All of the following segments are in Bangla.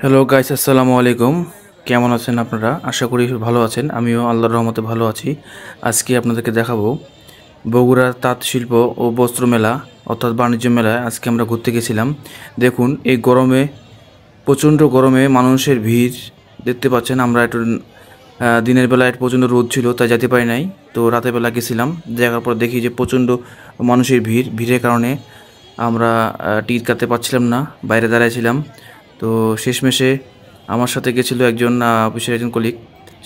হ্যালো গাইস, আসসালামু আলাইকুম। কেমন আছেন আপনারা? আশা করি ভালো আছেন। আমিও আল্লাহর রহমতে ভালো আছি। আজকে আপনাদেরকে দেখাবো বগুড়ার তাঁত শিল্প ও বস্ত্র মেলা অর্থাৎ বাণিজ্য মেলায় আজকে আমরা ঘুরতে গেছিলাম। দেখুন, এই গরমে, প্রচণ্ড গরমে মানুষের ভিড় দেখতে পাচ্ছেন। আমরা একটু দিনের বেলা একটু প্রচণ্ড রোদ ছিল, তাই যেতে পারি নাই। তো রাতের বেলা গেছিলাম, দেখার পর দেখি যে প্রচণ্ড মানুষের ভিড়ের কারণে আমরা টিকিট কাটতে পারছিলাম না, বাইরে দাঁড়াইছিলাম। তো শেষমেশে আমার সাথে গেছিলো একজন অফিসের একজন কলিগ।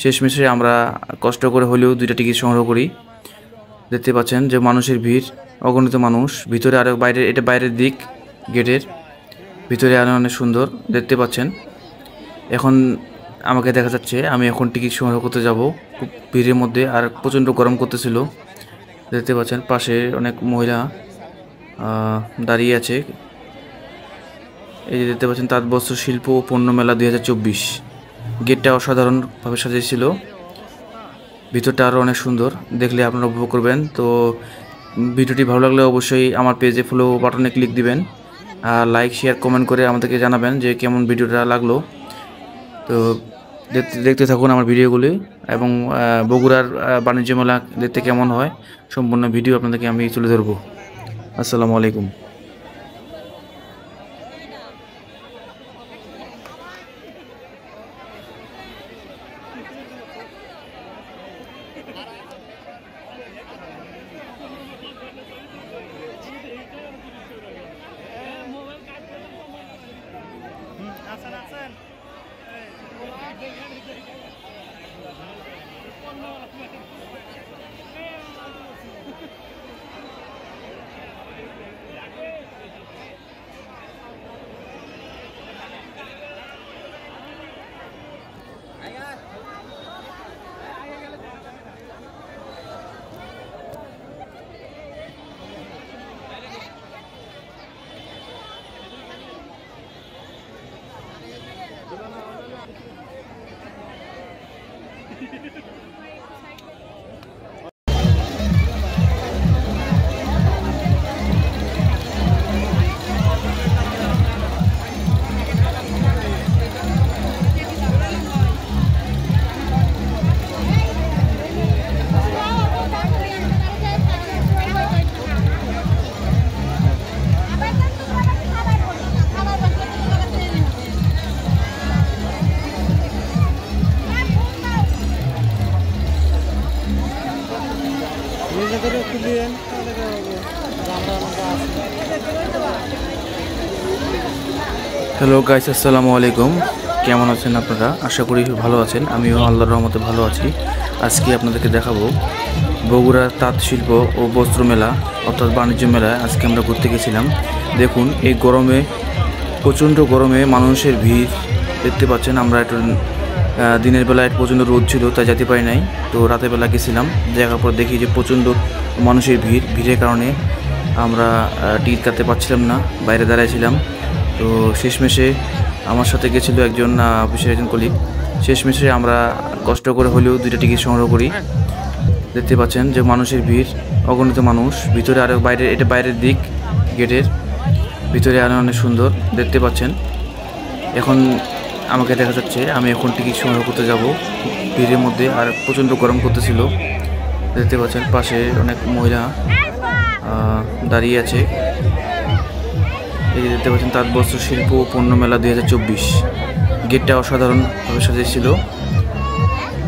শেষমেশে আমরা কষ্ট করে হলেও 2টা টিকিট সংগ্রহ করি। দেখতে পাচ্ছেন যে মানুষের ভিড়, অগণিত মানুষ ভিতরে, আরও বাইরে, এটা বাইরের দিক গেটের ভিতরে আরও অনেক সুন্দর দেখতে পাচ্ছেন। এখন আমাকে দেখা যাচ্ছে আমি এখন টিকিট সংগ্রহ করতে যাব খুব ভিড়ের মধ্যে, আর প্রচণ্ড গরম করতেছিল। দেখতে পাচ্ছেন পাশে অনেক মহিলা দাঁড়িয়ে আছে। এই যে দেখতে পাচ্ছেন তাঁত বস্ত্র শিল্প ও পণ্য মেলা 2024। গেটটা অসাধারণভাবে সাজিয়েছিল, ভিতরটা আরও অনেক সুন্দর, দেখলে আপনারা উপভোগ করবেন। তো ভিডিওটি ভালো লাগলে অবশ্যই আমার পেজে ফলো বাটনে ক্লিক দিবেন, আর লাইক শেয়ার কমেন্ট করে আমাদেরকে জানাবেন যে কেমন ভিডিওটা লাগলো। তো দেখতে থাকুন আমার ভিডিওগুলি, এবং বগুড়ার বাণিজ্য মেলা দেখতে কেমন হয় সম্পূর্ণ ভিডিও আপনাদেরকে আমি তুলে ধরবো। আসসালামু আলাইকুম। হ্যালো গাইস, আসসালামু আলাইকুম। কেমন আছেন আপনারা? আশা করি ভালো আছেন। আমিও আল্লাহর রহমতে ভালো আছি। আজকে আপনাদেরকে দেখাবো বগুড়ার তাঁত শিল্প ও বস্ত্র মেলা অর্থাৎ বাণিজ্য মেলায় আজকে আমরা ঘুরতে গেছিলাম। দেখুন, এই গরমে, প্রচণ্ড গরমে মানুষের ভিড় দেখতে পাচ্ছেন। আমরা একটু দিনের বেলা একটু প্রচণ্ড রোদ ছিল, তাই যেতে পারি নাই। তো রাতের বেলা গেছিলাম, দেখার পর দেখি যে প্রচণ্ড মানুষের ভিড়ের কারণে আমরা টিকিট কাটতে পারছিলাম না, বাইরে দাঁড়াইছিলাম। তো শেষমেশে আমার সাথে গেছিলো একজন অফিসের একজন কলিগ। শেষমেশে আমরা কষ্ট করে হলেও 2টা টিকিট সংগ্রহ করি। দেখতে পাচ্ছেন যে মানুষের ভিড়, অগণিত মানুষ ভিতরে, আরও বাইরে, এটা বাইরের দিক গেটের ভিতরে আরও অনেক সুন্দর দেখতে পাচ্ছেন। এখন আমাকে দেখা যাচ্ছে আমি এখন টিকিট সংগ্রহ করতে যাব ভিড়ের মধ্যে, আর প্রচণ্ড গরম করতেছিল। দেখতে পাচ্ছেন পাশে অনেক মহিলা দাঁড়িয়ে আছে। এই যে দেখতে পাচ্ছেন তাঁত বস্ত্র শিল্প ও পণ্য মেলা 2024। গেটটা অসাধারণভাবে সাজিয়েছিল,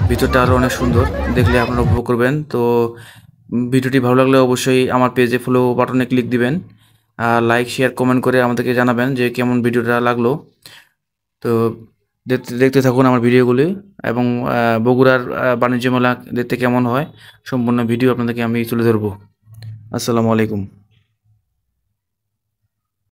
ভিতরটা আরও অনেক সুন্দর, দেখলে আপনারা উপভোগ করবেন। তো ভিডিওটি ভালো লাগলে অবশ্যই আমার পেজে ফলো বাটনে ক্লিক দিবেন, আর লাইক শেয়ার কমেন্ট করে আমাদেরকে জানাবেন যে কেমন ভিডিওটা লাগলো। তো দেখতে থাকুন আমার ভিডিওগুলি, এবং বগুড়ার বাণিজ্য মেলা দেখতে কেমন হয় সম্পূর্ণ ভিডিও আপনাদেরকে আমি তুলে ধরবো। আসসালামু আলাইকুম।